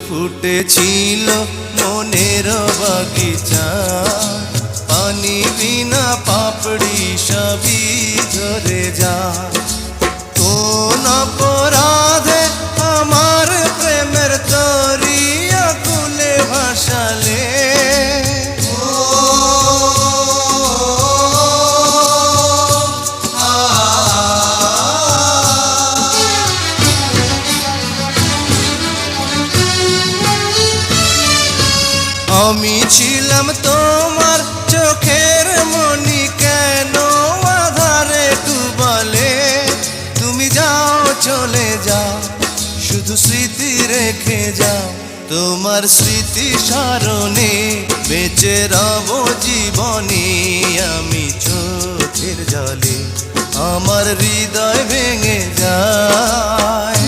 ফুটেছিল মনের বাগিচা, পানি বিনা পাপড়ি সবই ঝরে যায়। কোন অপরাধে আমার প্রেমের তরি আকুলে ভাসালে, আমি ছিলাম তোমার চোখের মনি, কেন আধারে ডুবালে? তুমি যাও চলে যাও, শুধু স্মৃতি রেখে যাও। তোমার স্মৃতি স্মরণে বেঁচে রব জীবনে। আমি চোখের জলে আমার হৃদয় ভেঙে যায়।